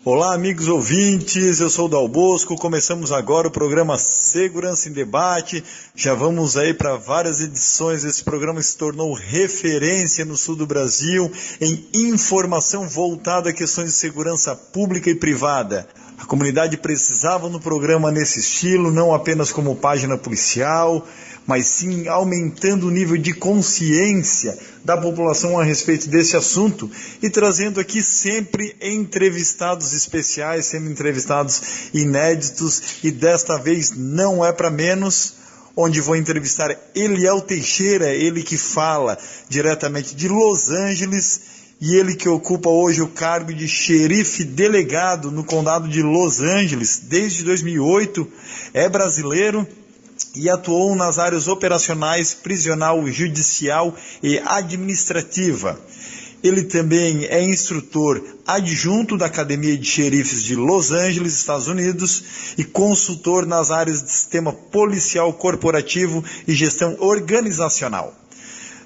Olá, amigos ouvintes, eu sou o Dal Bosco, começamos agora o programa Segurança em Debate, já vamos aí para várias edições, esse programa se tornou referência no sul do Brasil em informação voltada a questões de segurança pública e privada. A comunidade precisava no programa nesse estilo, não apenas como página policial, mas sim aumentando o nível de consciência da população a respeito desse assunto e trazendo aqui sempre entrevistados especiais, sempre entrevistados inéditos, e desta vez não é para menos, onde vou entrevistar Eliel Teixeira, ele que fala diretamente de Los Angeles e ele que ocupa hoje o cargo de xerife delegado no condado de Los Angeles desde 2008, é brasileiro e atuou nas áreas operacionais, prisional, judicial e administrativa. Ele também é instrutor adjunto da Academia de Xerifes de Los Angeles, Estados Unidos, e consultor nas áreas de sistema policial corporativo e gestão organizacional.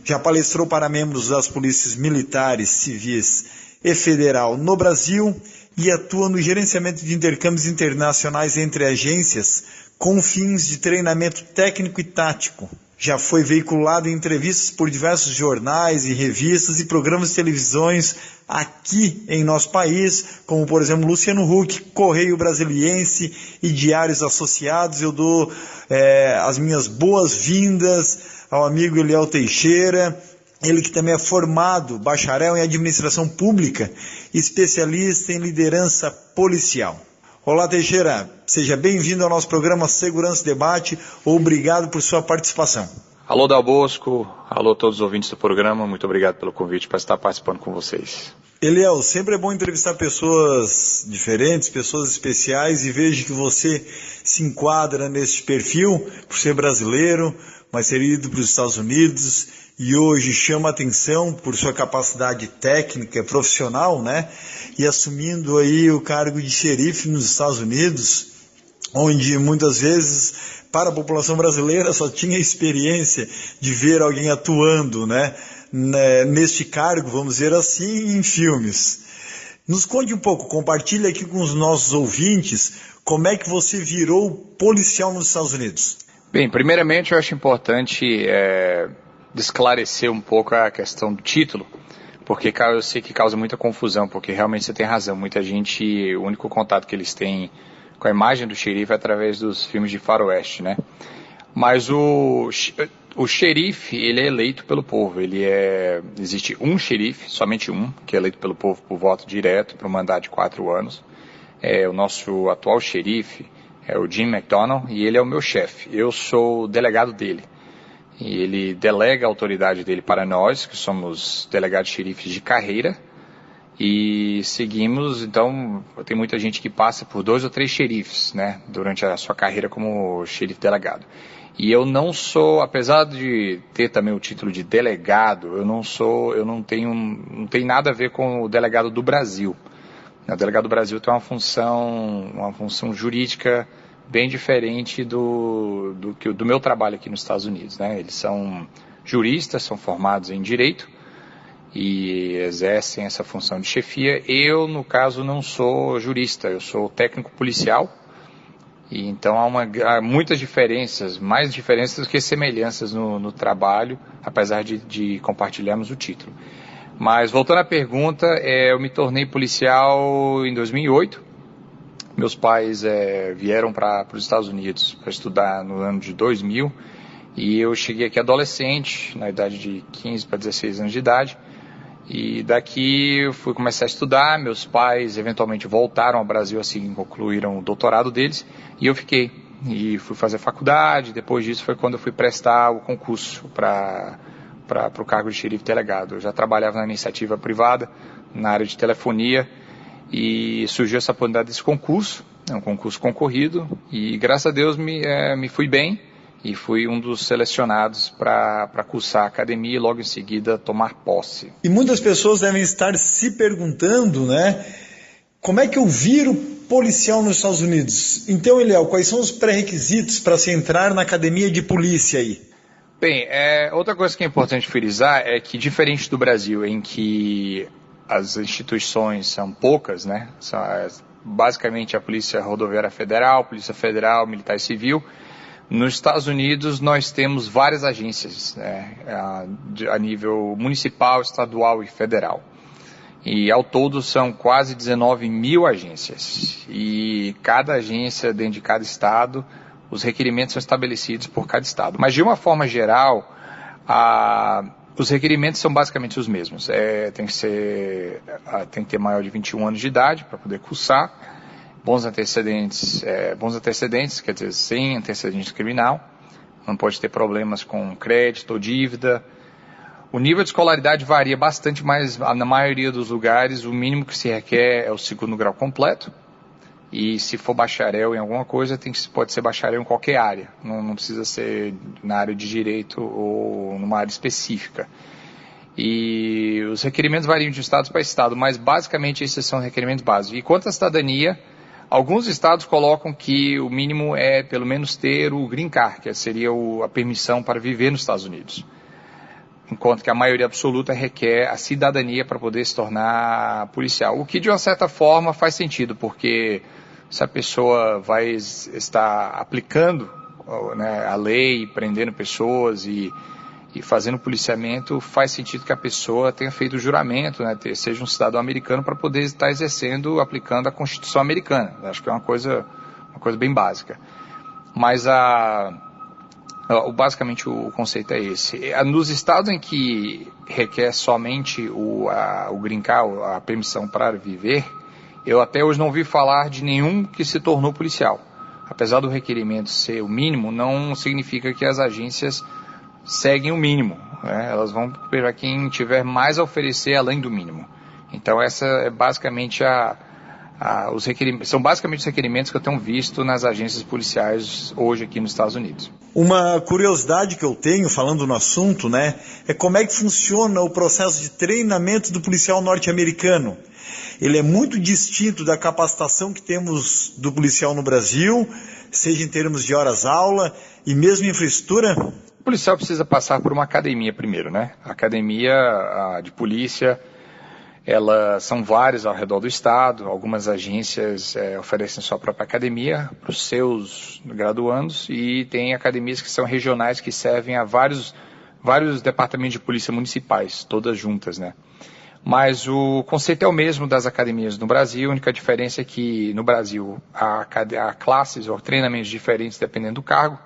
Já palestrou para membros das polícias militares, civis e federal no Brasil e atua no gerenciamento de intercâmbios internacionais entre agências com fins de treinamento técnico e tático. Já foi veiculado em entrevistas por diversos jornais e revistas e programas de televisões aqui em nosso país, como por exemplo Luciano Huck, Correio Brasiliense e Diários Associados. Eu dou as minhas boas-vindas ao amigo Eliel Teixeira, ele que também é formado, bacharel em administração pública, especialista em liderança policial. Olá, Teixeira, seja bem-vindo ao nosso programa Segurança e Debate, obrigado por sua participação. Alô, Dal Bosco, alô todos os ouvintes do programa, muito obrigado pelo convite para estar participando com vocês. Eliel, sempre é bom entrevistar pessoas diferentes, pessoas especiais, e vejo que você se enquadra nesse perfil, por ser brasileiro, mas ter ido para os Estados Unidos, e hoje chama atenção por sua capacidade técnica, profissional, né? E assumindo aí o cargo de xerife nos Estados Unidos, onde muitas vezes para a população brasileira só tinha experiência de ver alguém atuando, né? Neste cargo, vamos dizer assim, em filmes. Nos conte um pouco, compartilhe aqui com os nossos ouvintes como é que você virou policial nos Estados Unidos. Bem, primeiramente eu acho importante esclarecer um pouco a questão do título, porque eu sei que causa muita confusão, porque realmente você tem razão, muita gente, o único contato que eles têm com a imagem do xerife é através dos filmes de faroeste, né? Mas o xerife, ele é eleito pelo povo, existe um xerife, somente um, que é eleito pelo povo por voto direto, para um mandato de 4 anos, o nosso atual xerife é o Jim McDonnell, e ele é o meu chefe, eu sou o delegado dele. E ele delega a autoridade dele para nós, que somos delegados xerifes de carreira, e seguimos, então, tem muita gente que passa por 2 ou 3 xerifes, né, durante a sua carreira como xerife delegado. E eu não sou, apesar de ter também o título de delegado, não tenho nada a ver com o delegado do Brasil. O delegado do Brasil tem uma função jurídica bem diferente do meu trabalho aqui nos Estados Unidos, né? Eles são juristas, são formados em direito e exercem essa função de chefia. Eu, no caso, não sou jurista, eu sou técnico policial, e então há muitas diferenças, mais diferenças do que semelhanças no trabalho, apesar de compartilharmos o título. Mas voltando à pergunta, eu me tornei policial em 2008. Meus pais vieram para os Estados Unidos para estudar no ano de 2000, e eu cheguei aqui adolescente, na idade de 15 para 16 anos de idade, e daqui eu fui começar a estudar. Meus pais eventualmente voltaram ao Brasil, assim concluíram o doutorado deles, e eu fiquei, e fui fazer faculdade. Depois disso foi quando eu fui prestar o concurso para o cargo de xerife delegado. Eu já trabalhava na iniciativa privada, na área de telefonia, e surgiu essa oportunidade desse concurso, é um concurso concorrido, e graças a Deus me fui bem, e fui um dos selecionados para cursar a academia e logo em seguida tomar posse. E muitas pessoas devem estar se perguntando, né, como é que eu viro policial nos Estados Unidos? Então, Eliel, quais são os pré-requisitos para se entrar na academia de polícia aí? Bem, outra coisa que é importante frisar é que, diferente do Brasil, em que as instituições são poucas, né? Basicamente a Polícia Rodoviária Federal, Polícia Federal, Militar e Civil. Nos Estados Unidos nós temos várias agências, né, a nível municipal, estadual e federal. E ao todo são quase 19 mil agências. E cada agência dentro de cada estado, os requerimentos são estabelecidos por cada estado. Mas de uma forma geral, os requerimentos são basicamente os mesmos. Tem que ter maior de 21 anos de idade para poder cursar, bons antecedentes, quer dizer, sem antecedente criminal, não pode ter problemas com crédito ou dívida. O nível de escolaridade varia bastante, mas na maioria dos lugares o mínimo que se requer é o 2º grau completo. E se for bacharel em alguma coisa, pode ser bacharel em qualquer área. Não precisa ser na área de direito ou numa área específica. E os requerimentos variam de estado para estado, mas basicamente esses são requerimentos básicos. E quanto à cidadania, alguns estados colocam que o mínimo é pelo menos ter o green card, que seria a permissão para viver nos Estados Unidos. Enquanto que a maioria absoluta requer a cidadania para poder se tornar policial. O que de uma certa forma faz sentido, porque se a pessoa vai estar aplicando, né, a lei, prendendo pessoas e fazendo policiamento, faz sentido que a pessoa tenha feito o juramento, né, seja um cidadão americano para poder estar exercendo, aplicando a Constituição americana. Acho que é uma coisa bem básica. Mas basicamente o conceito é esse. Nos estados em que requer somente o green card, a permissão para viver, eu até hoje não ouvi falar de nenhum que se tornou policial. Apesar do requerimento ser o mínimo, não significa que as agências seguem o mínimo, né? Elas vão para quem tiver mais a oferecer além do mínimo. Então essa é basicamente são basicamente os requerimentos que eu tenho visto nas agências policiais hoje aqui nos Estados Unidos. Uma curiosidade que eu tenho, falando no assunto, né, é como é que funciona o processo de treinamento do policial norte-americano. Ele é muito distinto da capacitação que temos do policial no Brasil, seja em termos de horas-aula e mesmo infraestrutura. O policial precisa passar por uma academia primeiro, né? A academia de polícia, elas são várias ao redor do estado. Algumas agências oferecem sua própria academia para os seus graduandos e tem academias que são regionais que servem a vários departamentos de polícia municipais, todas juntas, né? Mas o conceito é o mesmo das academias no Brasil. A única diferença é que no Brasil há classes ou treinamentos diferentes dependendo do cargo.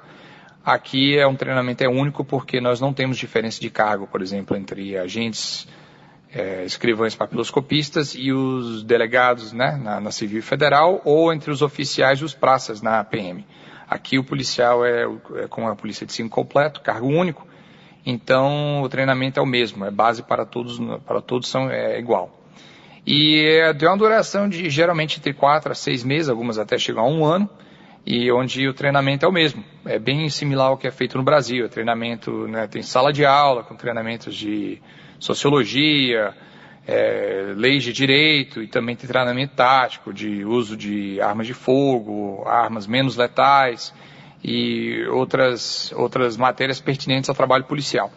Aqui um treinamento é único porque nós não temos diferença de cargo, por exemplo, entre agentes, escrivães papiloscopistas e os delegados, né, na Civil Federal, ou entre os oficiais e os praças na PM. Aqui o policial é com a polícia de 5 completo, cargo único, então o treinamento é o mesmo, é base para todos é igual. E tem uma duração de geralmente entre 4 a 6 meses, algumas até chegam a 1 ano, e onde o treinamento é o mesmo. É bem similar ao que é feito no Brasil. Treinamento, né, tem sala de aula com treinamentos de sociologia, leis de direito, e também tem treinamento tático de uso de armas de fogo, armas menos letais e outras matérias pertinentes ao trabalho policial.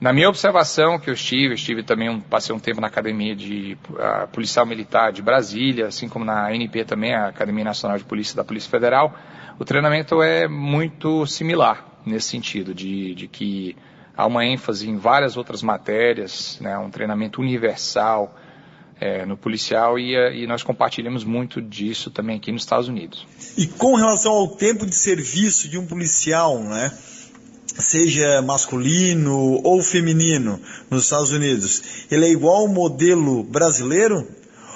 Na minha observação, que eu estive também, passei um tempo na Academia de Policial Militar de Brasília, assim como na ANP também, a Academia Nacional de Polícia da Polícia Federal, o treinamento é muito similar nesse sentido, de que há uma ênfase em várias outras matérias, né, um treinamento universal no policial e nós compartilhamos muito disso também aqui nos Estados Unidos. E com relação ao tempo de serviço de um policial, né? Seja masculino ou feminino nos Estados Unidos, ele é igual ao modelo brasileiro?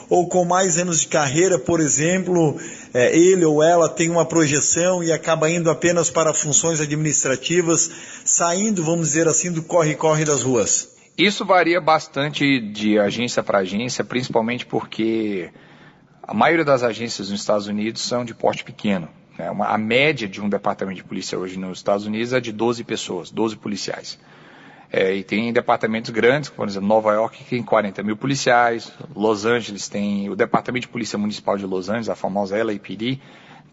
Ou com mais anos de carreira, por exemplo, ele ou ela tem uma projeção e acaba indo apenas para funções administrativas, saindo, vamos dizer assim, do corre-corre das ruas? Isso varia bastante de agência para agência, principalmente porque a maioria das agências nos Estados Unidos são de porte pequeno. A média de um departamento de polícia hoje nos Estados Unidos é de 12 pessoas, 12 policiais. E tem departamentos grandes, por exemplo, Nova York, que tem 40 mil policiais, Los Angeles tem o Departamento de Polícia Municipal de Los Angeles, a famosa LAPD,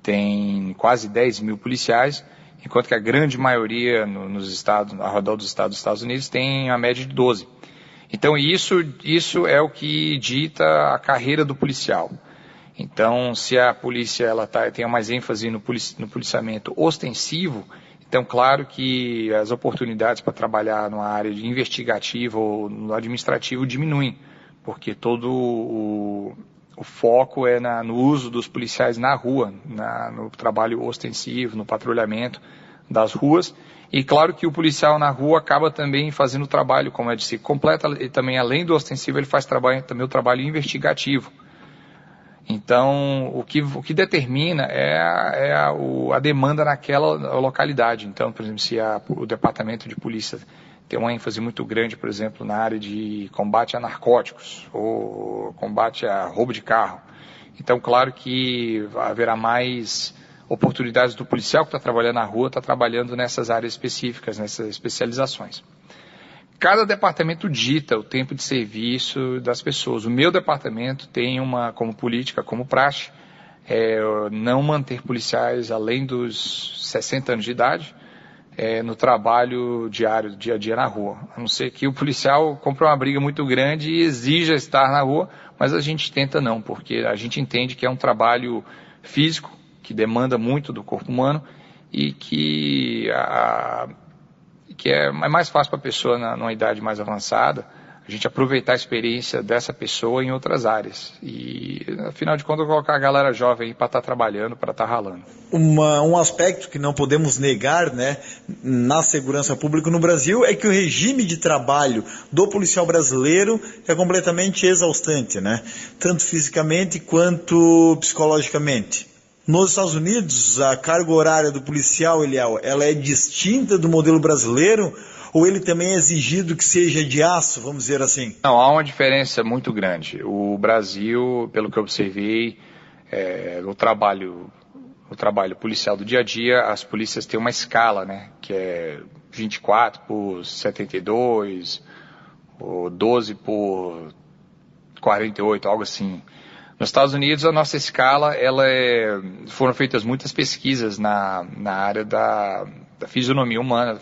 tem quase 10 mil policiais, enquanto que a grande maioria nos estados, ao redor dos Estados Unidos, tem a média de 12. Então isso é o que dita a carreira do policial. Então, se a polícia tem mais ênfase no policiamento ostensivo, então claro que as oportunidades para trabalhar numa área de investigativa ou no administrativo diminuem, porque todo o foco é no uso dos policiais na rua, no trabalho ostensivo, no patrulhamento das ruas. E claro que o policial na rua acaba também fazendo o trabalho, como eu disse, completa, e também além do ostensivo ele faz também o trabalho investigativo. Então, o que determina é a demanda naquela localidade. Então, por exemplo, se o departamento de polícia tem uma ênfase muito grande, por exemplo, na área de combate a narcóticos ou combate a roubo de carro. Então, claro que haverá mais oportunidades do policial que está trabalhando na rua, está trabalhando nessas áreas específicas, nessas especializações. Cada departamento dita o tempo de serviço das pessoas. O meu departamento tem como política, como praxe, não manter policiais além dos 60 anos de idade no trabalho diário, dia a dia na rua. A não ser que o policial compre uma briga muito grande e exija estar na rua, mas a gente tenta não, porque a gente entende que é um trabalho físico, que demanda muito do corpo humano e que é mais fácil para a pessoa numa idade mais avançada a gente aproveitar a experiência dessa pessoa em outras áreas. E, afinal de contas, colocar a galera jovem para estar trabalhando, para estar ralando. Um aspecto que não podemos negar, né, na segurança pública no Brasil é que o regime de trabalho do policial brasileiro é completamente exaustante, né, tanto fisicamente quanto psicologicamente. Nos Estados Unidos, a carga horária do policial, ela é distinta do modelo brasileiro, ou ele também é exigido que seja de aço, vamos dizer assim? Não, há uma diferença muito grande. O Brasil, pelo que eu observei, o trabalho policial do dia a dia, as polícias têm uma escala, né, que é 24 por 72, ou 12 por 48, algo assim. Nos Estados Unidos, a nossa escala, foram feitas muitas pesquisas na área da fisionomia humana,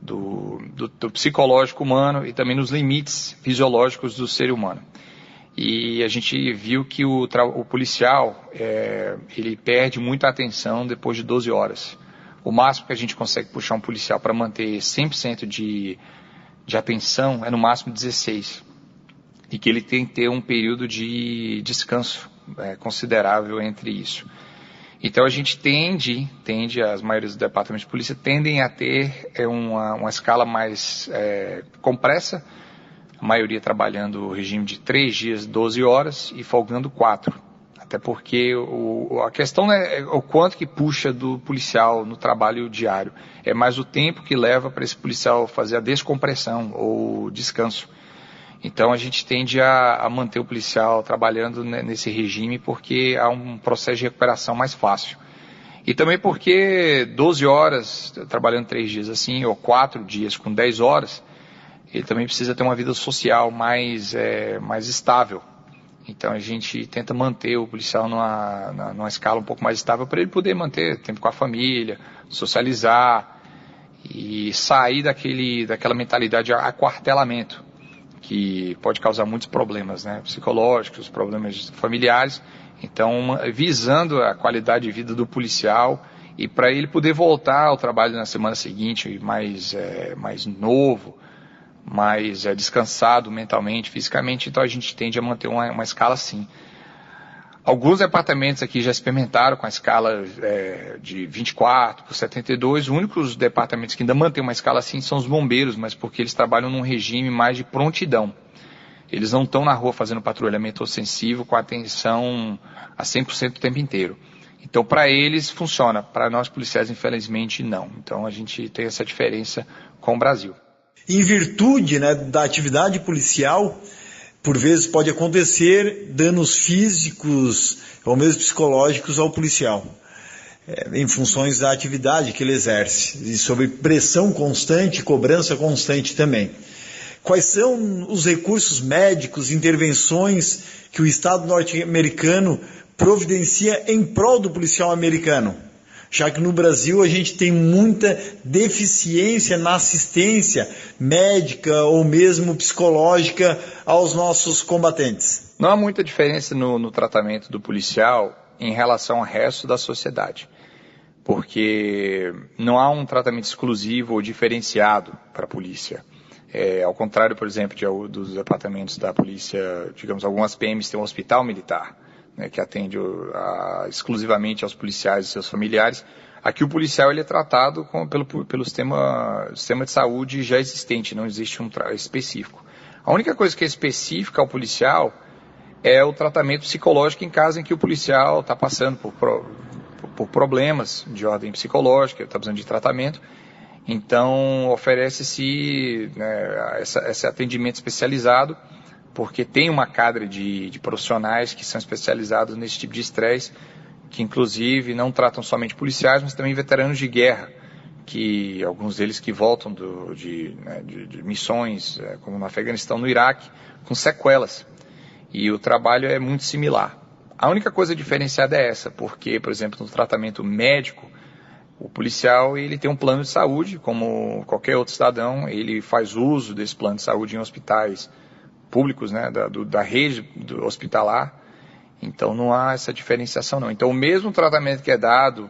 do psicológico humano e também nos limites fisiológicos do ser humano. E a gente viu que o policial, ele perde muita atenção depois de 12 horas. O máximo que a gente consegue puxar um policial para manter 100% de atenção é no máximo 16. E que ele tem que ter um período de descanso considerável entre isso. Então a gente tende, as maiores dos departamentos de polícia tendem a ter uma escala mais compressa, a maioria trabalhando o regime de 3 dias, 12 horas e folgando 4. Até porque a questão não é o quanto que puxa do policial no trabalho diário, é mais o tempo que leva para esse policial fazer a descompressão ou descanso. Então a gente tende a manter o policial trabalhando nesse regime porque há um processo de recuperação mais fácil. E também porque 12 horas, trabalhando 3 dias assim, ou 4 dias com 10 horas, ele também precisa ter uma vida social mais estável. Então a gente tenta manter o policial numa escala um pouco mais estável para ele poder manter tempo com a família, socializar e sair daquela mentalidade de aquartelamento, que pode causar muitos problemas, né, psicológicos, problemas familiares. Então, visando a qualidade de vida do policial e para ele poder voltar ao trabalho na semana seguinte mais novo, mais descansado mentalmente, fisicamente, então a gente tende a manter uma escala assim. Alguns departamentos aqui já experimentaram com a escala de 24 por 72. Os únicos departamentos que ainda mantêm uma escala assim são os bombeiros, mas porque eles trabalham num regime mais de prontidão. Eles não estão na rua fazendo patrulhamento ostensivo com atenção a 100% o tempo inteiro. Então, para eles funciona. Para nós policiais, infelizmente, não. Então, a gente tem essa diferença com o Brasil. Em virtude, né, da atividade policial, por vezes pode acontecer danos físicos ou mesmo psicológicos ao policial, em funções da atividade que ele exerce, e sob pressão constante, cobrança constante também. Quais são os recursos médicos, intervenções que o Estado norte-americano providencia em prol do policial americano? já que no Brasil a gente tem muita deficiência na assistência médica ou mesmo psicológica aos nossos combatentes? Não há muita diferença no tratamento do policial em relação ao resto da sociedade, porque não há um tratamento exclusivo ou diferenciado para a polícia. Ao contrário, por exemplo, dos departamentos da polícia, digamos, algumas PMs têm um hospital militar, né, que atende exclusivamente aos policiais e seus familiares. Aqui o policial ele é tratado pelo sistema de saúde já existente, não existe um específico. A única coisa que é específica ao policial é o tratamento psicológico em caso em que o policial está passando por problemas de ordem psicológica, está precisando de tratamento. Então, oferece-se, né, esse atendimento especializado, porque tem uma cadre de profissionais que são especializados nesse tipo de estresse, que inclusive não tratam somente policiais, mas também veteranos de guerra, que alguns deles que voltam de missões, como no Afeganistão, no Iraque, com sequelas. E o trabalho é muito similar. A única coisa diferenciada é essa, porque, por exemplo, no tratamento médico, o policial ele tem um plano de saúde, como qualquer outro cidadão, ele faz uso desse plano de saúde em hospitais públicos, né, da rede hospitalar, então não há essa diferenciação não. Então o mesmo tratamento que é dado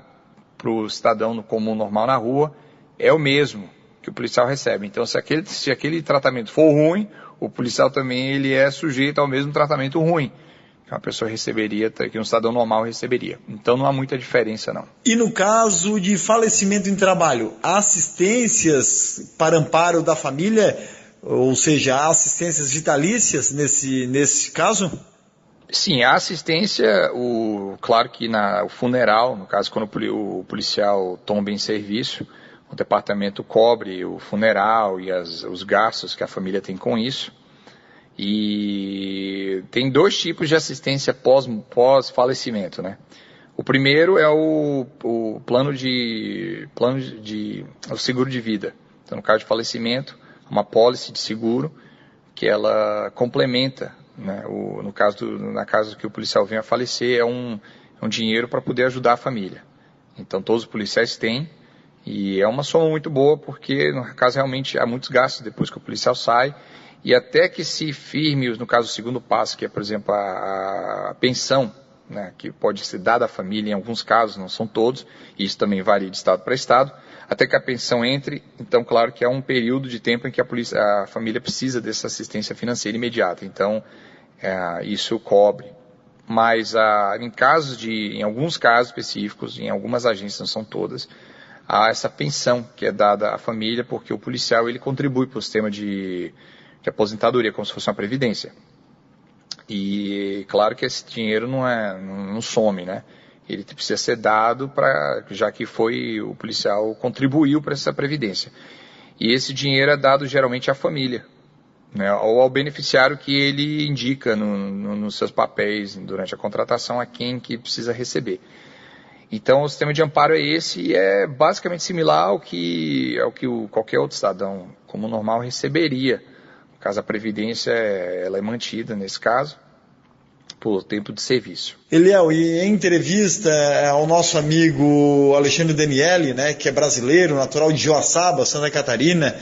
para o cidadão no comum normal na rua é o mesmo que o policial recebe. Então se aquele tratamento for ruim, o policial também ele é sujeito ao mesmo tratamento ruim que uma pessoa receberia, que um cidadão normal receberia. Então não há muita diferença não. E no caso de falecimento em trabalho, há assistências para amparo da família, ou seja, há assistências vitalícias nesse caso? Sim, há assistência, claro que o funeral, no caso quando o policial tomba em serviço, o departamento cobre o funeral e os gastos que a família tem com isso. E tem 2 tipos de assistência pós-falecimento, né? O primeiro é o o seguro de vida. Então, no caso de falecimento, uma pólice de seguro que ela complementa, né? Na caso que o policial venha a falecer, é um dinheiro para poder ajudar a família. Então, todos os policiais têm e é uma soma muito boa porque, no caso, realmente há muitos gastos depois que o policial sai. E até que se firme, no caso, o segundo passo, que é, por exemplo, a pensão, né, que pode ser dada à família em alguns casos, não são todos, e isso também varia de estado para estado, até que a pensão entre, então, claro que é um período de tempo em que a família precisa dessa assistência financeira imediata, então, isso cobre. Mas, em alguns casos específicos, em algumas agências, não são todas, há essa pensão que é dada à família, porque o policial, ele contribui para o sistema de aposentadoria, como se fosse uma previdência. E claro que esse dinheiro não some, né? Ele precisa ser dado já que o policial contribuiu para essa previdência. E esse dinheiro é dado geralmente à família, né? Ou ao beneficiário que ele indica nos seus papéis durante a contratação a quem que precisa receber. Então o sistema de amparo é esse e é basicamente similar ao que qualquer outro cidadão como normal receberia. Caso a previdência ela é mantida, nesse caso, por tempo de serviço. Eliel, e em entrevista ao nosso amigo Alexandre Daniele, né, que é brasileiro, natural de Joaçaba, Santa Catarina,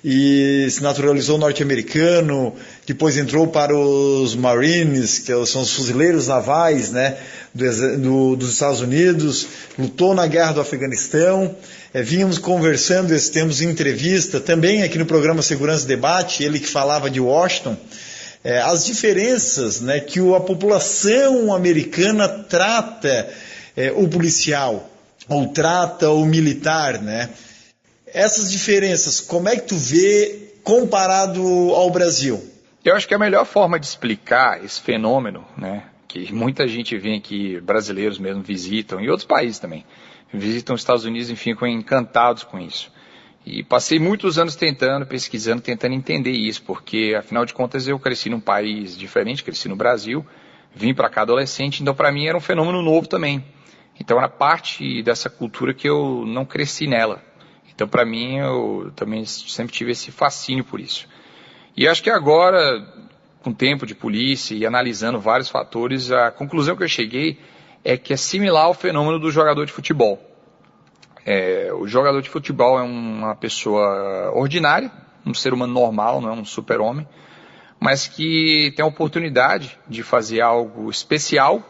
e se naturalizou norte-americano, depois entrou para os Marines, que são os fuzileiros navais, né, dos Estados Unidos, lutou na guerra do Afeganistão. Vínhamos conversando esses tempos em entrevista, também aqui no programa Segurança e Debate, ele que falava de Washington, as diferenças, né, que a população americana trata o policial, ou trata o militar, né? Essas diferenças, como é que tu vê comparado ao Brasil? Eu acho que a melhor forma de explicar esse fenômeno, né, que muita gente vem aqui, brasileiros mesmo visitam, e outros países também, visitam os Estados Unidos e ficam encantados com isso. E passei muitos anos pesquisando, tentando entender isso, porque afinal de contas eu cresci num país diferente, cresci no Brasil, vim para cá adolescente, então para mim era um fenômeno novo também. Então era parte dessa cultura que eu não cresci nela. Então para mim eu também sempre tive esse fascínio por isso. E acho que agora, com tempo de polícia e analisando vários fatores, a conclusão que eu cheguei é que é similar ao fenômeno do jogador de futebol. O jogador de futebol é uma pessoa ordinária, um ser humano normal, não é um super-homem, mas que tem a oportunidade de fazer algo especial,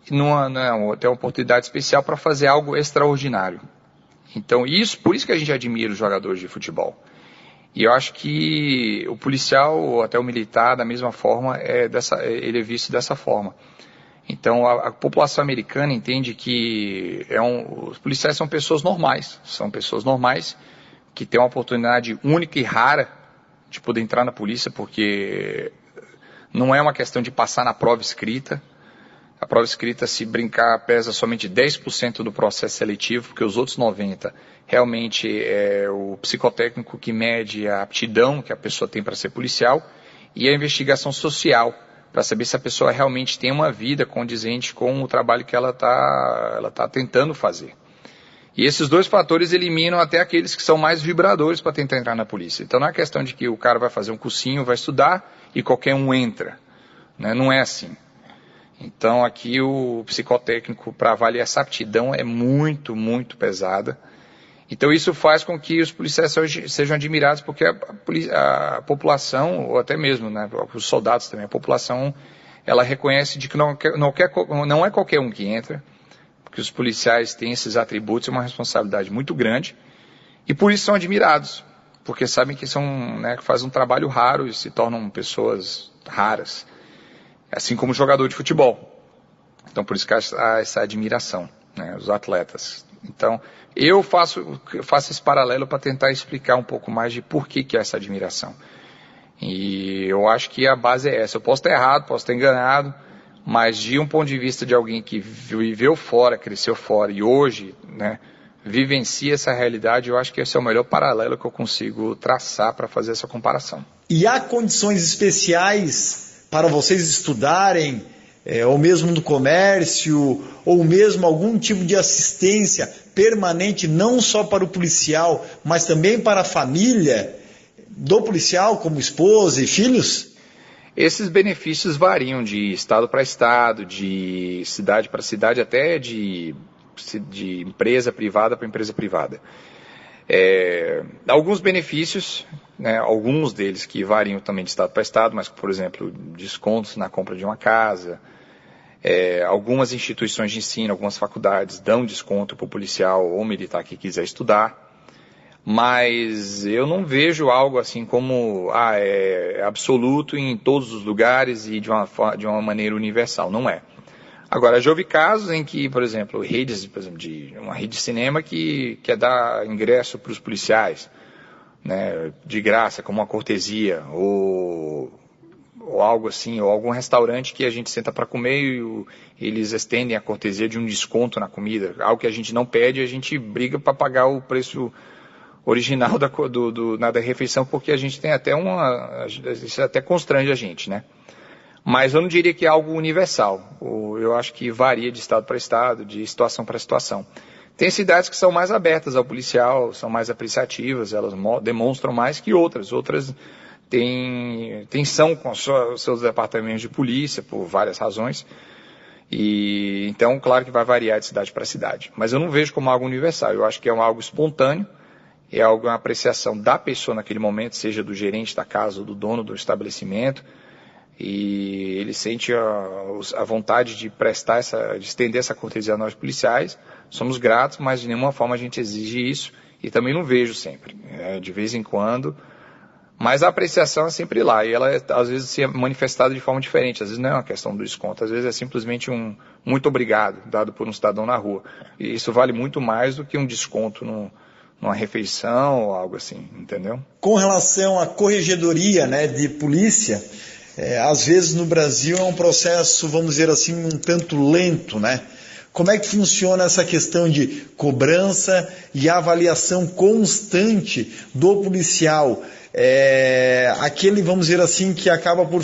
tem uma oportunidade especial para fazer algo extraordinário. Então, por isso que a gente admira os jogadores de futebol. E eu acho que o policial, ou até o militar, da mesma forma, ele é visto dessa forma. Então, a população americana entende que os policiais são pessoas normais que têm uma oportunidade única e rara de poder entrar na polícia, porque não é uma questão de passar na prova escrita. A prova escrita, se brincar, pesa somente 10% do processo seletivo, porque os outros 90% realmente é o psicotécnico que mede a aptidão que a pessoa tem para ser policial e a investigação social, para saber se a pessoa realmente tem uma vida condizente com o trabalho que ela tá tentando fazer. E esses dois fatores eliminam até aqueles que são mais vibradores para tentar entrar na polícia. Então não é questão de que o cara vai fazer um cursinho, vai estudar e qualquer um entra, né? Não é assim. Então aqui o psicotécnico para avaliar essa aptidão é muito, muito pesada. Então isso faz com que os policiais sejam admirados, porque a população, ou até mesmo, né, os soldados também, a população, ela reconhece de que não é qualquer um que entra, porque os policiais têm esses atributos e uma responsabilidade muito grande, e por isso são admirados, porque sabem que que fazem um trabalho raro e se tornam pessoas raras. Assim como o jogador de futebol. Então, por isso que há essa admiração, né, os atletas. Então, eu faço esse paralelo para tentar explicar um pouco mais de por que há essa admiração. E eu acho que a base é essa. Eu posso estar errado, posso estar enganado, mas de um ponto de vista de alguém que viveu fora, cresceu fora e hoje, né, vivencia essa realidade, eu acho que esse é o melhor paralelo que eu consigo traçar para fazer essa comparação. E há condições especiais para vocês estudarem, ou mesmo no comércio, ou mesmo algum tipo de assistência permanente, não só para o policial, mas também para a família do policial, como esposa e filhos? Esses benefícios variam de estado para estado, de cidade para cidade, até de empresa privada para empresa privada. Alguns benefícios, né, alguns deles que variam também de estado para estado, mas, por exemplo, descontos na compra de uma casa. Algumas instituições de ensino, algumas faculdades dão desconto para o policial ou militar que quiser estudar. Mas eu não vejo algo assim como é absoluto em todos os lugares e de uma maneira universal. Não é. Agora, já houve casos em que, por exemplo, de uma rede de cinema que quer dar ingresso para os policiais, né, de graça, como uma cortesia, ou algo assim, ou algum restaurante que a gente senta para comer e eles estendem a cortesia de um desconto na comida, algo que a gente não pede, a gente briga para pagar o preço original da refeição, porque a gente tem até isso até constrange a gente, né? Mas eu não diria que é algo universal. Eu acho que varia de estado para estado, de situação para situação. Tem cidades que são mais abertas ao policial, são mais apreciativas, elas demonstram mais que outras. Outras são com seus departamentos de polícia, por várias razões. E então, claro que vai variar de cidade para cidade. Mas eu não vejo como algo universal. Eu acho que é algo espontâneo, é uma apreciação da pessoa naquele momento, seja do gerente da casa ou do dono do estabelecimento. E ele sente a vontade de de estender essa cortesia a nós policiais. Somos gratos, mas de nenhuma forma a gente exige isso. E também não vejo sempre, de vez em quando. Mas a apreciação é sempre lá. E ela, às vezes, se é manifestada de forma diferente. Às vezes não é uma questão do desconto. Às vezes é simplesmente um muito obrigado, dado por um cidadão na rua. E isso vale muito mais do que um desconto numa refeição ou algo assim, entendeu? Com relação à corregedoria, né, de polícia... às vezes no Brasil é um processo, vamos dizer assim, um tanto lento, né? Como é que funciona essa questão de cobrança e avaliação constante do policial? Aquele, vamos dizer assim, que acaba por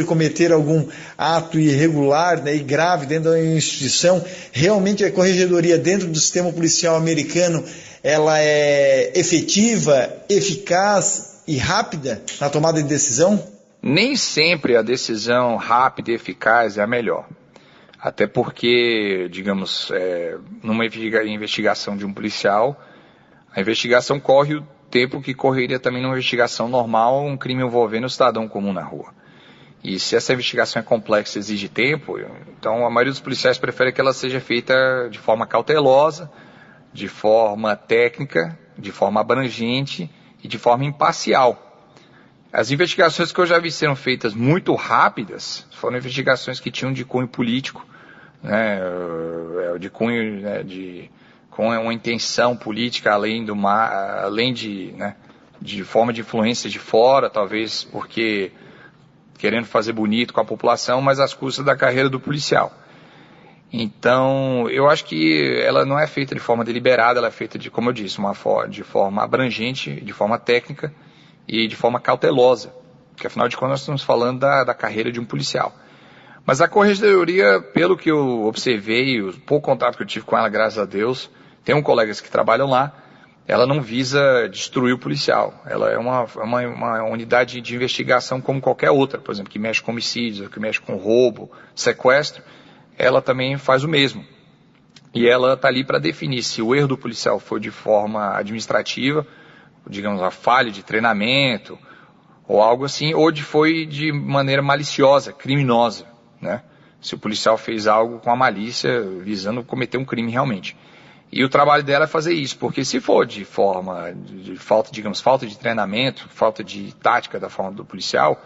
cometer algum ato irregular, né, e grave dentro da instituição, realmente a corregedoria dentro do sistema policial americano, ela é efetiva, eficaz e rápida na tomada de decisão? Nem sempre a decisão rápida e eficaz é a melhor. Até porque, digamos, numa investigação de um policial, a investigação corre o tempo que correria também numa investigação normal, um crime envolvendo o cidadão comum na rua. E se essa investigação é complexa e exige tempo, então a maioria dos policiais prefere que ela seja feita de forma cautelosa, de forma técnica, de forma abrangente e de forma imparcial. As investigações que eu já vi sendo feitas muito rápidas foram investigações que tinham de cunho político, né, de cunho, né, com uma intenção política além de forma de influência de fora, talvez porque querendo fazer bonito com a população, mas às custas da carreira do policial. Então, eu acho que ela não é feita de forma deliberada, ela é feita de, como eu disse, de forma abrangente, de forma técnica e de forma cautelosa, porque afinal de contas nós estamos falando da carreira de um policial. Mas a Corregedoria, pelo que eu observei, o pouco contato que eu tive com ela, graças a Deus, tem colegas que trabalham lá, ela não visa destruir o policial. Ela é uma unidade de investigação como qualquer outra, por exemplo, que mexe com homicídios, que mexe com roubo, sequestro, ela também faz o mesmo. E ela está ali para definir se o erro do policial foi de forma administrativa, digamos, uma falha de treinamento, ou algo assim, ou foi de maneira maliciosa, criminosa, né? Se o policial fez algo com a malícia, visando cometer um crime realmente. E o trabalho dela é fazer isso, porque se for de forma de falta de treinamento, falta de tática da forma do policial,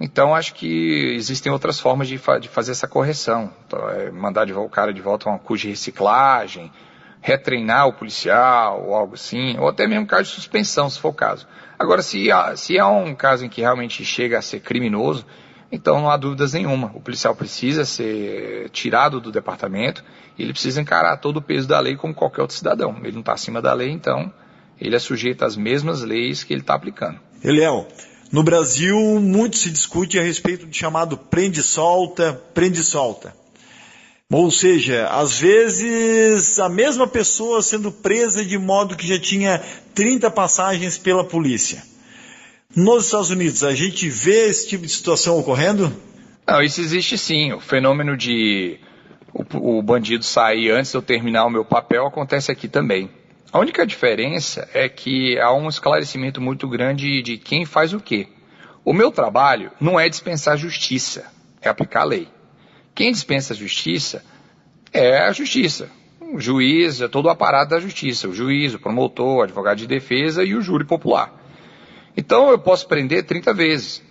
então acho que existem outras formas de fazer essa correção. Então, mandar o cara de volta a uma curso de reciclagem, retreinar o policial, ou algo assim, ou até mesmo caso de suspensão, se for o caso. Agora, se há um caso em que realmente chega a ser criminoso, então não há dúvidas nenhuma. O policial precisa ser tirado do departamento e ele precisa encarar todo o peso da lei como qualquer outro cidadão. Ele não está acima da lei, então ele é sujeito às mesmas leis que ele está aplicando. Eliel, no Brasil muito se discute a respeito do chamado prende-solta, prende-solta. Ou seja, às vezes a mesma pessoa sendo presa de modo que já tinha 30 passagens pela polícia. Nos Estados Unidos, a gente vê esse tipo de situação ocorrendo? Não, isso existe sim. O fenômeno de o bandido sair antes de eu terminar o meu papel acontece aqui também. A única diferença é que há um esclarecimento muito grande de quem faz o quê. O meu trabalho não é dispensar justiça, é aplicar a lei. Quem dispensa a justiça é a justiça. O juiz, é todo o aparato da justiça. O juiz, o promotor, o advogado de defesa e o júri popular. Então eu posso prender 30 vezes.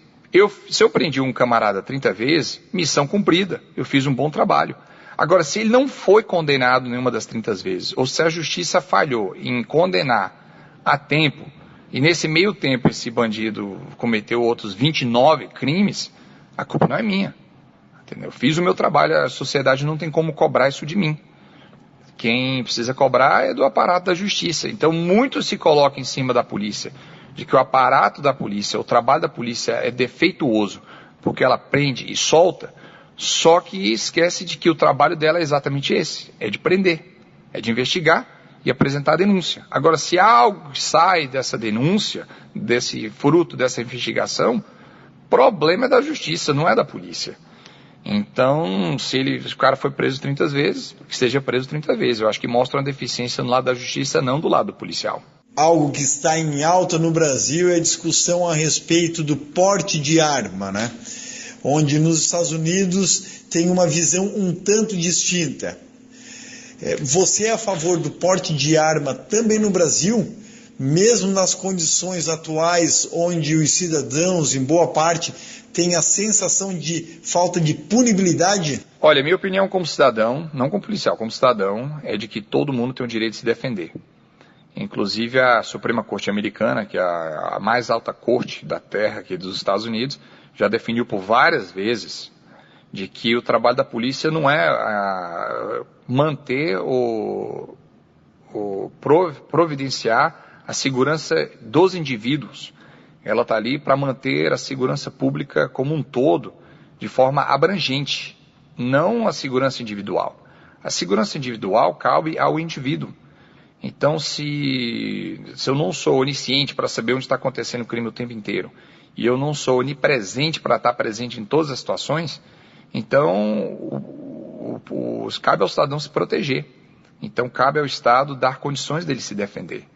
Se eu prendi um camarada 30 vezes, missão cumprida. Eu fiz um bom trabalho. Agora, se ele não foi condenado nenhuma das 30 vezes, ou se a justiça falhou em condenar a tempo, e nesse meio tempo esse bandido cometeu outros 29 crimes, a culpa não é minha. Entendeu? Eu fiz o meu trabalho, a sociedade não tem como cobrar isso de mim. Quem precisa cobrar é do aparato da justiça. Então, muito se coloca em cima da polícia, de que o aparato da polícia, o trabalho da polícia é defeituoso, porque ela prende e solta, só que esquece de que o trabalho dela é exatamente esse, é de prender, é de investigar e apresentar a denúncia. Agora, se algo sai dessa denúncia, desse fruto dessa investigação, problema é da justiça, não é da polícia. Então, se o cara foi preso 30 vezes, que seja preso 30 vezes. Eu acho que mostra uma deficiência no lado da justiça, não do lado policial. Algo que está em alta no Brasil é a discussão a respeito do porte de arma, né? Onde nos Estados Unidos tem uma visão um tanto distinta. Você é a favor do porte de arma também no Brasil? Mesmo nas condições atuais, onde os cidadãos, em boa parte, têm a sensação de falta de punibilidade? Olha, minha opinião como cidadão, não como policial, como cidadão, é de que todo mundo tem o direito de se defender. Inclusive a Suprema Corte Americana, que é a mais alta corte da terra aqui dos Estados Unidos, já definiu por várias vezes de que o trabalho da polícia não é manter providenciar a segurança dos indivíduos. Ela está ali para manter a segurança pública como um todo, de forma abrangente, não a segurança individual. A segurança individual cabe ao indivíduo. Então, se eu não sou onisciente para saber onde está acontecendo o crime o tempo inteiro, e eu não sou onipresente para estar presente em todas as situações, então cabe ao cidadão se proteger. Então cabe ao Estado dar condições dele se defender.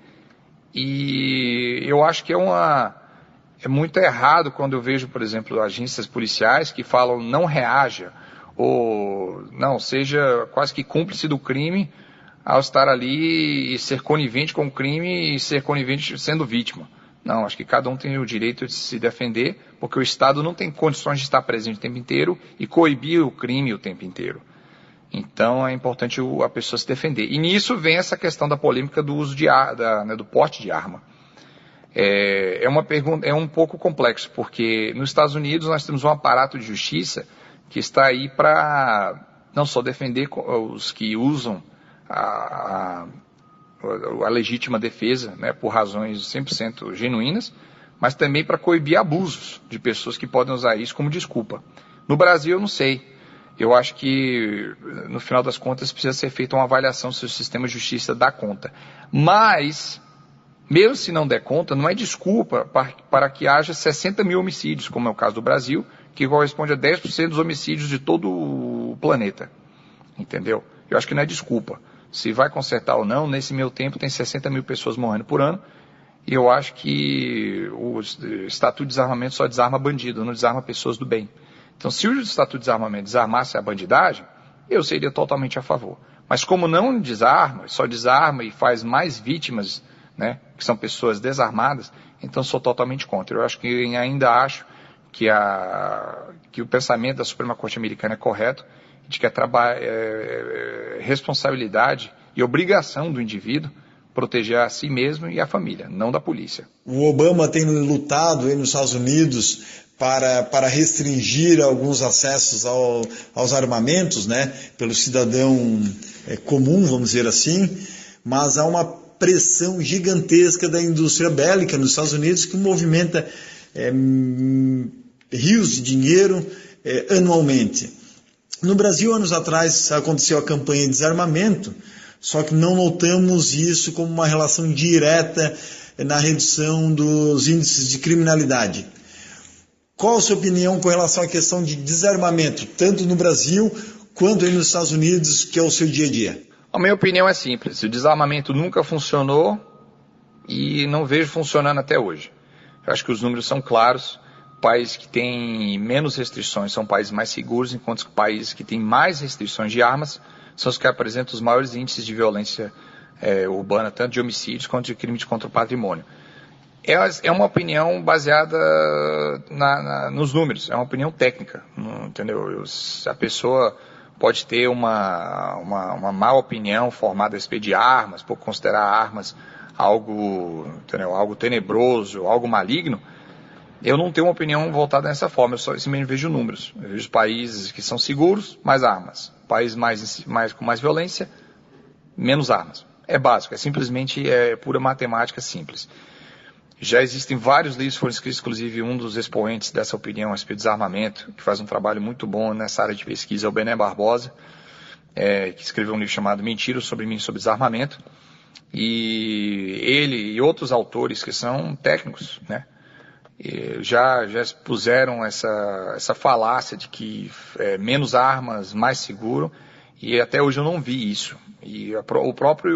E eu acho que é muito errado quando eu vejo, por exemplo, agências policiais que falam não reaja, ou não, seja quase que cúmplice do crime ao estar ali e ser conivente com o crime e ser conivente sendo vítima. Não, acho que cada um tem o direito de se defender, porque o Estado não tem condições de estar presente o tempo inteiro e coibir o crime o tempo inteiro. Então é importante a pessoa se defender. E nisso vem essa questão da polêmica do uso do porte de arma. É um pouco complexo, porque nos Estados Unidos nós temos um aparato de justiça que está aí para não só defender os que usam a legítima defesa, né, por razões 100% genuínas, mas também para coibir abusos de pessoas que podem usar isso como desculpa. No Brasil eu não sei. Eu acho que, no final das contas, precisa ser feita uma avaliação se o sistema de justiça dá conta. Mas, mesmo se não der conta, não é desculpa para que haja 60 mil homicídios, como é o caso do Brasil, que corresponde a 10% dos homicídios de todo o planeta. Entendeu? Eu acho que não é desculpa. Se vai consertar ou não, nesse meio tempo tem 60 mil pessoas morrendo por ano, e eu acho que o Estatuto de Desarmamento só desarma bandido, não desarma pessoas do bem. Então, se o Estatuto de Desarmamento desarmasse a bandidagem, eu seria totalmente a favor. Mas como não desarma, só desarma e faz mais vítimas, né, que são pessoas desarmadas, então sou totalmente contra. Eu acho que ainda acho que o pensamento da Suprema Corte Americana é correto, de que é responsabilidade e obrigação do indivíduo proteger a si mesmo e a família, não da polícia. O Obama tem lutado aí nos Estados Unidos para restringir alguns acessos aos armamentos, né, pelo cidadão comum, vamos dizer assim, mas há uma pressão gigantesca da indústria bélica nos Estados Unidos que movimenta rios de dinheiro anualmente. No Brasil, anos atrás, aconteceu a campanha de desarmamento, só que não notamos isso como uma relação direta na redução dos índices de criminalidade. Qual a sua opinião com relação à questão de desarmamento, tanto no Brasil quanto aí nos Estados Unidos, que é o seu dia a dia? A minha opinião é simples. O desarmamento nunca funcionou e não vejo funcionando até hoje. Eu acho que os números são claros. Países que têm menos restrições são países mais seguros, enquanto os países que têm mais restrições de armas são os que apresentam os maiores índices de violência urbana, tanto de homicídios quanto de crime contra o patrimônio. É uma opinião baseada nos números, é uma opinião técnica, entendeu? A pessoa pode ter uma má opinião formada a respeito de armas, por considerar armas algo tenebroso, algo maligno. Eu não tenho uma opinião voltada dessa forma, eu simplesmente vejo números. Eu vejo países que são seguros, mais armas. Países com mais violência, menos armas. É básico, simplesmente pura matemática simples. Já existem vários livros que foram escritos, inclusive um dos expoentes dessa opinião a respeito de desarmamento, que faz um trabalho muito bom nessa área de pesquisa, é o Bené Barbosa, que escreveu um livro chamado Mentiras sobre mim, sobre desarmamento. E ele e outros autores que são técnicos, né, já expuseram essa falácia de que menos armas, mais seguro, e até hoje eu não vi isso. E a própria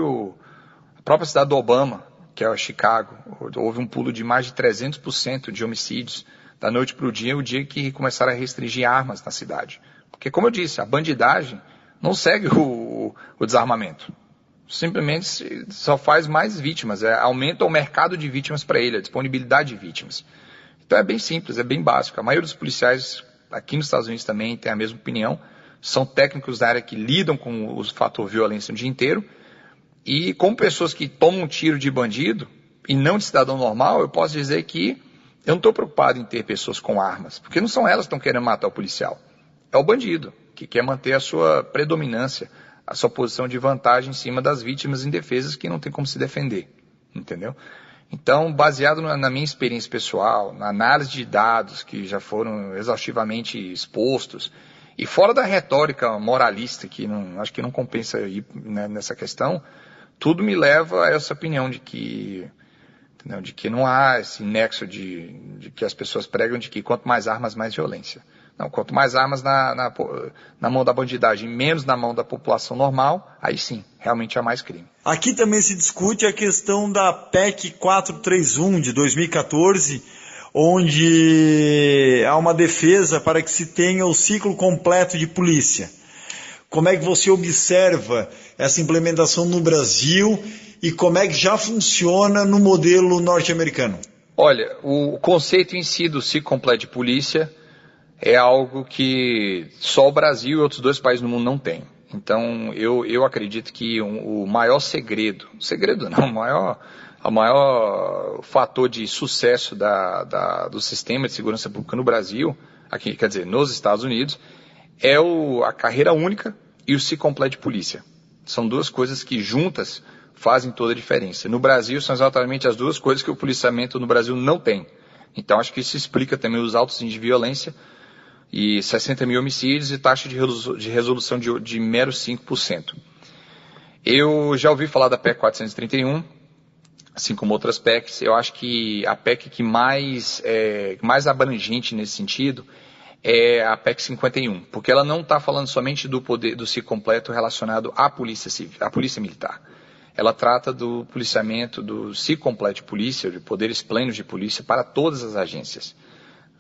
cidade do Obama, que é Chicago, houve um pulo de mais de 300% de homicídios da noite para o dia que começaram a restringir armas na cidade. Porque, como eu disse, a bandidagem não segue o desarmamento. Simplesmente só faz mais vítimas, aumenta o mercado de vítimas para ele, a disponibilidade de vítimas. Então é bem simples, é bem básico. A maioria dos policiais aqui nos Estados Unidos também tem a mesma opinião. São técnicos da área que lidam com o fator violência o dia inteiro. E como pessoas que tomam um tiro de bandido e não de cidadão normal, eu posso dizer que eu não estou preocupado em ter pessoas com armas, porque não são elas que estão querendo matar o policial. É o bandido, que quer manter a sua predominância, a sua posição de vantagem em cima das vítimas indefesas que não tem como se defender, entendeu? Então, baseado na minha experiência pessoal, na análise de dados que já foram exaustivamente expostos, e fora da retórica moralista, que acho que não compensa ir, né, nessa questão, tudo me leva a essa opinião de que não há esse nexo de que as pessoas pregam de que quanto mais armas, mais violência. Não, quanto mais armas na mão da bandidagem, menos na mão da população normal, aí sim, realmente há mais crime. Aqui também se discute a questão da PEC 431 de 2014, onde há uma defesa para que se tenha o ciclo completo de polícia. Como é que você observa essa implementação no Brasil e como é que já funciona no modelo norte-americano? Olha, o conceito em si do ciclo completo de polícia é algo que só o Brasil e outros 2 países no mundo não têm. Então, eu acredito que o maior o maior fator de sucesso do sistema de segurança pública no Brasil, aqui, quer dizer, nos Estados Unidos, é a carreira única e o ciclo completo de polícia. São 2 coisas que juntas fazem toda a diferença. No Brasil, são exatamente as 2 coisas que o policiamento no Brasil não tem. Então, acho que isso explica também os altos índices de violência e 60 mil homicídios e taxa de resolução de mero 5%. Eu já ouvi falar da PEC 431, assim como outras PECs. Eu acho que a PEC que mais abrangente nesse sentido é a PEC 51, porque ela não está falando somente do ciclo completo relacionado à polícia militar. Ela trata do policiamento, do ciclo completo de polícia, de poderes plenos de polícia para todas as agências.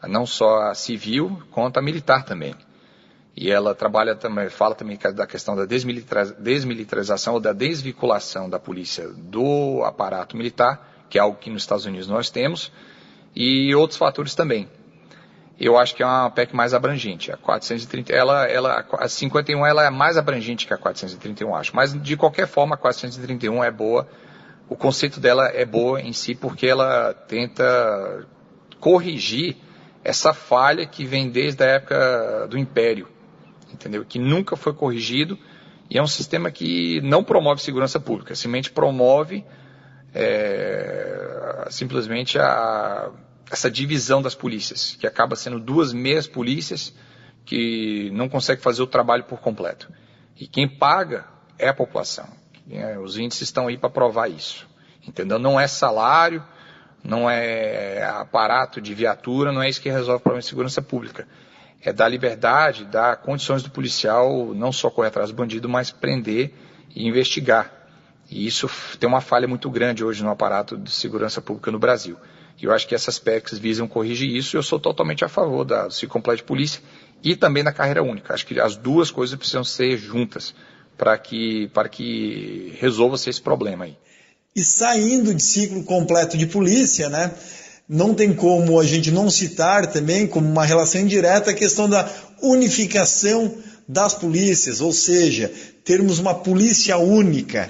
Não só a civil, quanto a militar também. E ela fala também da questão da desmilitarização ou da desvinculação da polícia do aparato militar, que é algo que nos Estados Unidos nós temos, e outros fatores também. Eu acho que é uma PEC mais abrangente. A 430, a 51 ela é mais abrangente que a 431, acho. Mas, de qualquer forma, a 431 é boa. O conceito dela é boa em si, porque ela tenta corrigir essa falha que vem desde a época do Império, entendeu? Que nunca foi corrigido, e é um sistema que não promove segurança pública, simplesmente promove simplesmente essa divisão das polícias, que acaba sendo 2 meias polícias que não conseguem fazer o trabalho por completo. E quem paga é a população. Os índices estão aí para provar isso, entendeu? Não é salário, não é aparato de viatura, não é isso que resolve o problema de segurança pública. É dar liberdade, dar condições do policial não só correr atrás do bandido, mas prender e investigar. E isso tem uma falha muito grande hoje no aparato de segurança pública no Brasil. E eu acho que essas PECs visam corrigir isso, e eu sou totalmente a favor do ciclo completo de polícia e também da carreira única. Acho que as 2 coisas precisam ser juntas para que resolva-se esse problema aí. E saindo de ciclo completo de polícia, né, não tem como a gente não citar também como uma relação indireta a questão da unificação das polícias, ou seja, termos uma polícia única.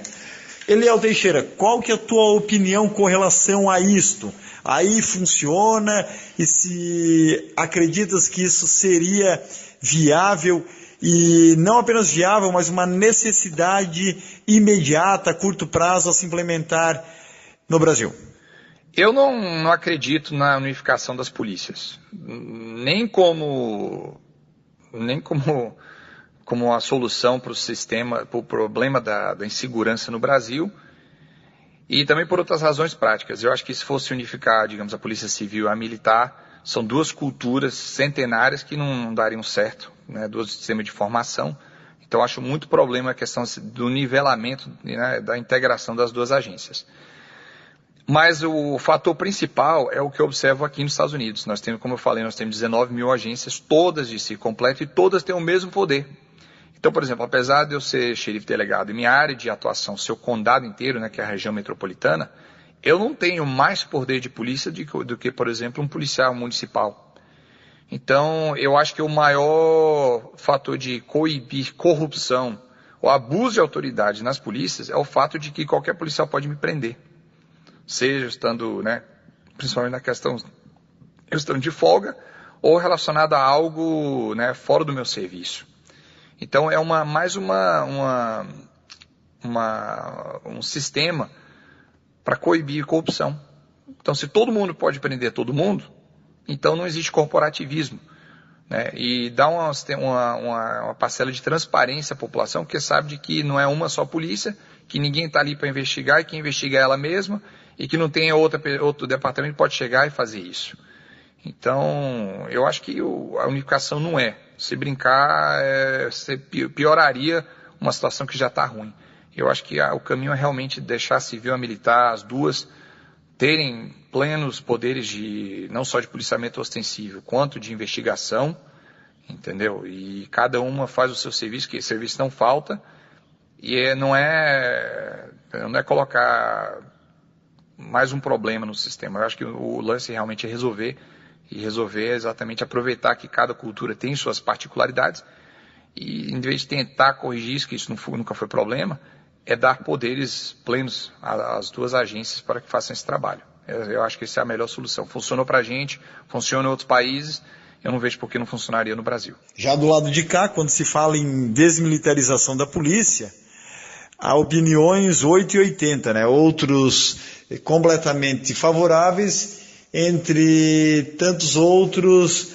Eliel Teixeira, qual que é a tua opinião com relação a isto? Aí funciona, e se acreditas que isso seria viável, e não apenas viável, mas uma necessidade imediata, a curto prazo, a se implementar no Brasil? Eu não acredito na unificação das polícias, nem como a solução para o problema da insegurança no Brasil, e também por outras razões práticas. Eu acho que se fosse unificar, digamos, a polícia civil e a militar, são 2 culturas centenárias que não dariam certo, né, 2 sistemas de formação. Então, acho muito problema a questão do nivelamento, né, da integração das 2 agências. Mas o fator principal é o que eu observo aqui nos Estados Unidos. Nós temos, como eu falei, nós temos 19 mil agências, todas de ciclo completo, e todas têm o mesmo poder. Então, por exemplo, apesar de eu ser xerife delegado e minha área de atuação ser o condado inteiro, né, que é a região metropolitana, eu não tenho mais poder de polícia do que, por exemplo, um policial municipal. Então, eu acho que o maior fator de coibir corrupção ou abuso de autoridade nas polícias é o fato de que qualquer policial pode me prender. Seja estando, né, principalmente na questão estando de folga, ou relacionado a algo, né, fora do meu serviço. Então, é mais um sistema para coibir corrupção. Então, se todo mundo pode prender todo mundo, então não existe corporativismo, né? E dá uma parcela de transparência à população, porque sabe de que não é uma só polícia, que ninguém está ali para investigar, e quem investiga é ela mesma, e que não tem outro departamento que pode chegar e fazer isso. Então, eu acho que a unificação não é. Se brincar, você pioraria uma situação que já está ruim. Eu acho que o caminho é realmente deixar a civil e a militar, as duas, terem plenos poderes não só de policiamento ostensivo, quanto de investigação, entendeu? E cada uma faz o seu serviço, que serviço não falta, e não é colocar mais um problema no sistema. Eu acho que o lance realmente é resolver, e resolver é exatamente aproveitar que cada cultura tem suas particularidades, e em vez de tentar corrigir isso, que isso nunca foi problema, é dar poderes plenos às duas agências para que façam esse trabalho. Eu acho que essa é a melhor solução. Funcionou para a gente, funciona em outros países, eu não vejo por que não funcionaria no Brasil. Já do lado de cá, quando se fala em desmilitarização da polícia, há opiniões 8 e 80, né? Outros completamente favoráveis, entre tantos outros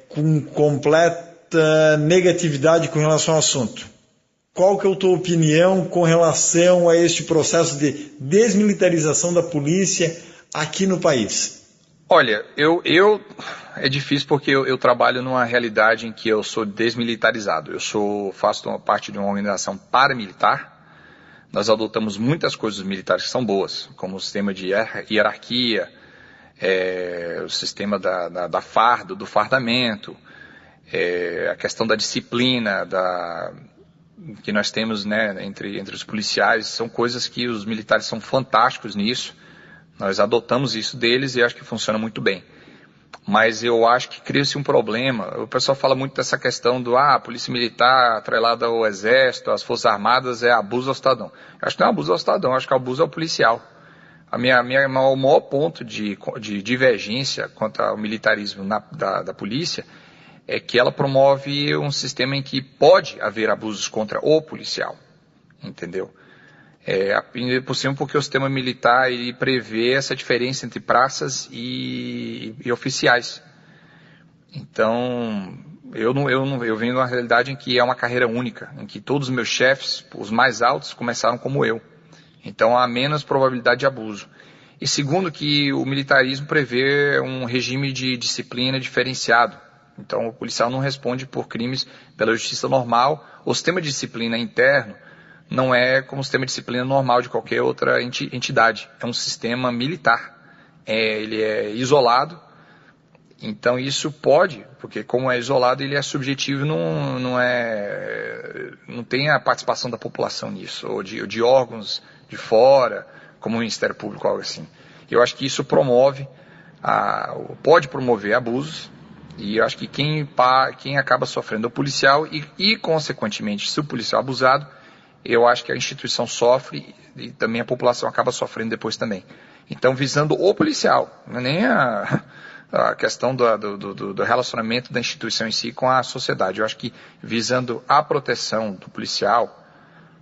com completa negatividade com relação ao assunto. Qual que é a tua opinião com relação a este processo de desmilitarização da polícia aqui no país? Olha, é difícil porque eu trabalho numa realidade em que eu sou desmilitarizado. Faço parte de uma organização paramilitar. Nós adotamos muitas coisas militares que são boas, como o sistema de hierarquia, o sistema da farda, do fardamento, a questão da disciplina, que nós temos, né, entre os policiais. São coisas que os militares são fantásticos nisso. Nós adotamos isso deles e acho que funciona muito bem. Mas eu acho que cria-se um problema. O pessoal fala muito dessa questão a polícia militar atrelada ao exército, às forças armadas, é abuso ao cidadão. Eu acho que não é abuso ao cidadão, eu acho que é abuso ao policial. O maior ponto de divergência quanto ao militarismo da polícia é que ela promove um sistema em que pode haver abusos contra o policial, entendeu? É possível porque o sistema militar ele prevê essa diferença entre praças e oficiais. Então, eu venho de uma realidade em que é uma carreira única, em que todos os meus chefes, os mais altos, começaram como eu. Então, há menos probabilidade de abuso. E segundo, que o militarismo prevê um regime de disciplina diferenciado. Então, o policial não responde por crimes pela justiça normal. O sistema de disciplina interno não é como o sistema de disciplina normal de qualquer outra entidade. É um sistema militar. Ele é isolado. Então, isso pode, porque como é isolado, ele é subjetivo, não tem a participação da população nisso, ou de órgãos de fora, como o Ministério Público, algo assim. Eu acho que isso pode promover abusos. E eu acho que quem acaba sofrendo é o policial e, consequentemente, se o policial é abusado, eu acho que a instituição sofre e também a população acaba sofrendo depois também. Então, visando o policial, não é nem a questão do relacionamento da instituição em si com a sociedade. Eu acho que visando a proteção do policial,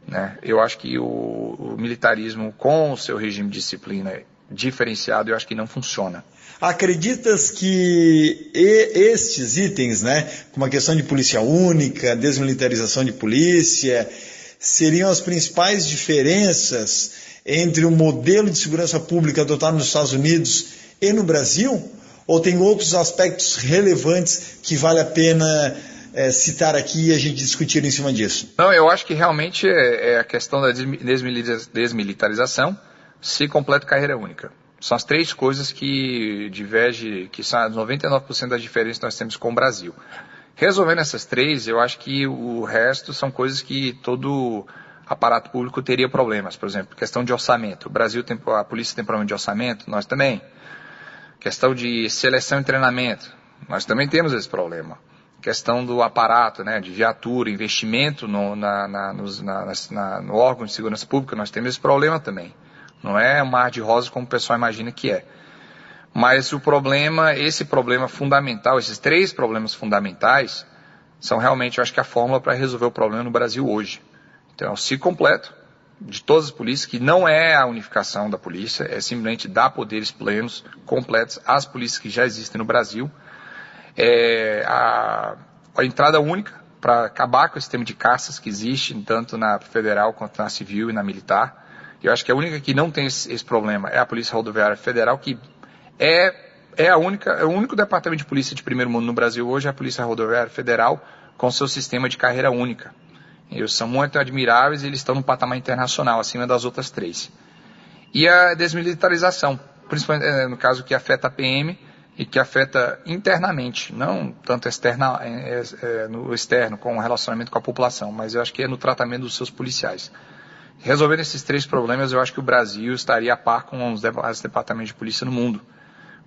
né, eu acho que o militarismo com o seu regime de disciplina diferenciado, eu acho que não funciona. Acreditas que estes itens, né, como a questão de polícia única, desmilitarização de polícia, seriam as principais diferenças entre o modelo de segurança pública adotado nos Estados Unidos e no Brasil? Ou tem outros aspectos relevantes que vale a pena citar aqui e a gente discutir em cima disso? Não, eu acho que realmente é a questão da desmilitarização se completa carreira única. São as três coisas que divergem, que são 99% das diferenças que nós temos com o Brasil. Resolvendo essas três, eu acho que o resto são coisas que todo aparato público teria problemas. Por exemplo, questão de orçamento. A polícia tem problema de orçamento, nós também. Questão de seleção e treinamento, nós também temos esse problema. Questão do aparato, né, de viatura, investimento no órgão de segurança pública, nós temos esse problema também. Não é um mar de rosas como o pessoal imagina que é. Mas esse problema fundamental, esses três problemas fundamentais, são realmente, eu acho que a fórmula para resolver o problema no Brasil hoje. Então, é o ciclo completo de todas as polícias, que não é a unificação da polícia, é simplesmente dar poderes plenos, completos, às polícias que já existem no Brasil. A entrada única para acabar com o sistema de caças que existe, tanto na federal quanto na civil e na militar. Eu acho que a única que não tem esse problema é a Polícia Rodoviária Federal, que é é o único departamento de polícia de primeiro mundo no Brasil hoje, é a Polícia Rodoviária Federal, com seu sistema de carreira única. Eles são muito admiráveis e eles estão no patamar internacional, acima das outras 3. E a desmilitarização, principalmente no caso que afeta a PM e que afeta internamente, não tanto no externo, com o relacionamento com a população, mas eu acho que é no tratamento dos seus policiais. Resolvendo esses 3 problemas, eu acho que o Brasil estaria a par com os departamentos de polícia no mundo.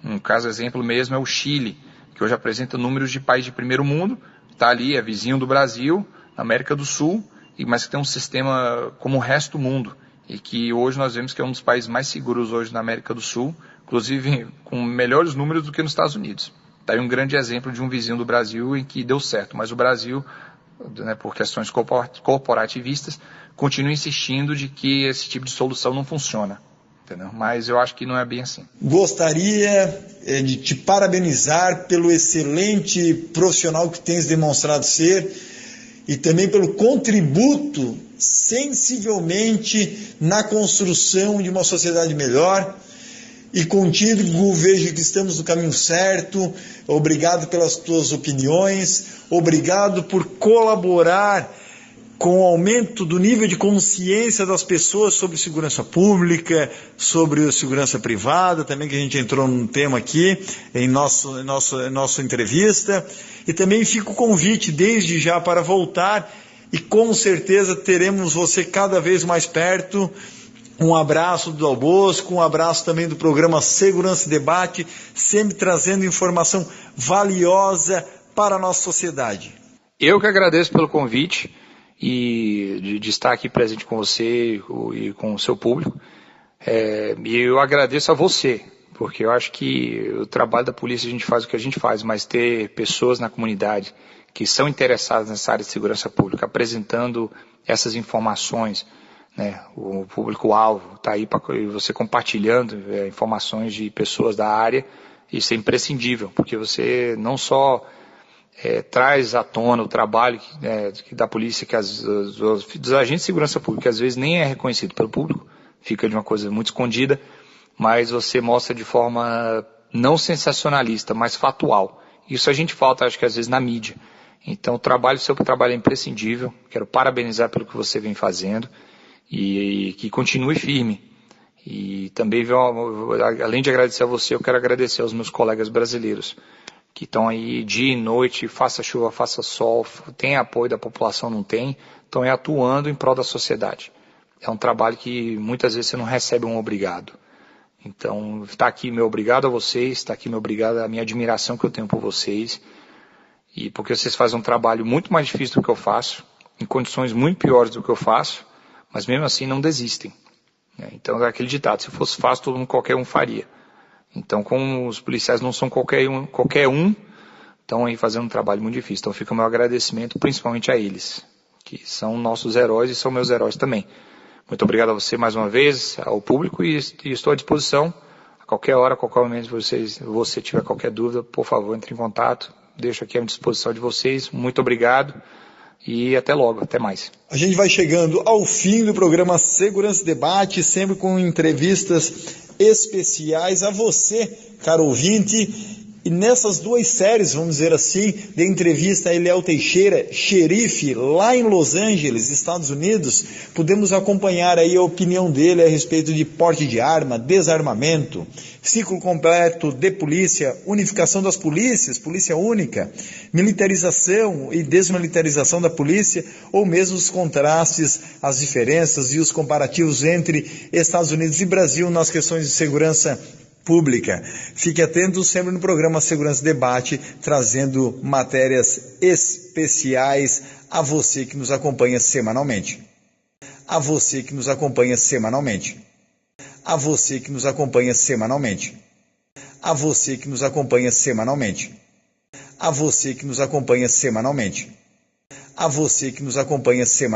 Um caso exemplo mesmo é o Chile, que hoje apresenta números de país de primeiro mundo, está ali, é vizinho do Brasil, na América do Sul, mas que tem um sistema como o resto do mundo, e que hoje nós vemos que é um dos países mais seguros hoje na América do Sul, inclusive com melhores números do que nos Estados Unidos. Está aí um grande exemplo de um vizinho do Brasil em que deu certo, mas o Brasil, né, por questões corporativistas, continua insistindo de que esse tipo de solução não funciona. Entendeu? Mas eu acho que não é bem assim. Gostaria de te parabenizar pelo excelente profissional que tens demonstrado ser e também pelo contributo sensivelmente na construção de uma sociedade melhor. E contigo vejo que estamos no caminho certo. Obrigado pelas tuas opiniões, obrigado por colaborar com o aumento do nível de consciência das pessoas sobre segurança pública, sobre segurança privada, também que a gente entrou num tema aqui em nossa entrevista. E também fica o convite desde já para voltar e com certeza teremos você cada vez mais perto. Um abraço do Dal Bosco, um abraço também do programa Segurança e Debate, sempre trazendo informação valiosa para a nossa sociedade. Eu que agradeço pelo convite e de estar aqui presente com você e com o seu público. E eu agradeço a você, porque eu acho que o trabalho da polícia a gente faz o que a gente faz, mas ter pessoas na comunidade que são interessadas nessa área de segurança pública, apresentando essas informações, né, o público-alvo está aí para você compartilhando informações de pessoas da área, isso é imprescindível, porque você não só traz à tona o trabalho da polícia, que dos agentes de segurança pública, que às vezes nem é reconhecido pelo público, fica de uma coisa muito escondida, mas você mostra de forma não sensacionalista, mas factual. Isso a gente falta, acho que às vezes, na mídia. Então, seu trabalho é imprescindível, quero parabenizar pelo que você vem fazendo, e que continue firme. E também, além de agradecer a você, eu quero agradecer aos meus colegas brasileiros, que estão aí dia e noite, faça chuva, faça sol, tem apoio da população, não tem, estão aí atuando em prol da sociedade. É um trabalho que muitas vezes você não recebe um obrigado. Então, está aqui meu obrigado a vocês, está aqui meu obrigado a minha admiração que eu tenho por vocês, e porque vocês fazem um trabalho muito mais difícil do que eu faço, em condições muito piores do que eu faço, mas mesmo assim não desistem. Então é aquele ditado, se fosse fácil, qualquer um faria. Então, como os policiais não são qualquer um, estão aí fazendo um trabalho muito difícil. Então fica o meu agradecimento principalmente a eles, que são nossos heróis e são meus heróis também. Muito obrigado a você mais uma vez, ao público, e estou à disposição a qualquer hora, a qualquer momento, se você tiver qualquer dúvida, por favor, entre em contato. Deixo aqui à disposição de vocês. Muito obrigado. E até logo, até mais. A gente vai chegando ao fim do programa Segurança e Debate, sempre com entrevistas especiais a você, caro ouvinte. E nessas 2 séries, vamos dizer assim, de entrevista a Eliel Teixeira, xerife, lá em Los Angeles, Estados Unidos, podemos acompanhar aí a opinião dele a respeito de porte de arma, desarmamento, ciclo completo de polícia, unificação das polícias, polícia única, militarização e desmilitarização da polícia, ou mesmo os contrastes, as diferenças e os comparativos entre Estados Unidos e Brasil nas questões de segurança pública. Fique atento sempre no programa Segurança e Debate, trazendo matérias especiais a você que nos acompanha semanalmente. A você que nos acompanha semanalmente. A você que nos acompanha semanalmente. A você que nos acompanha semanalmente. A você que nos acompanha semanalmente. A você que nos acompanha semanalmente.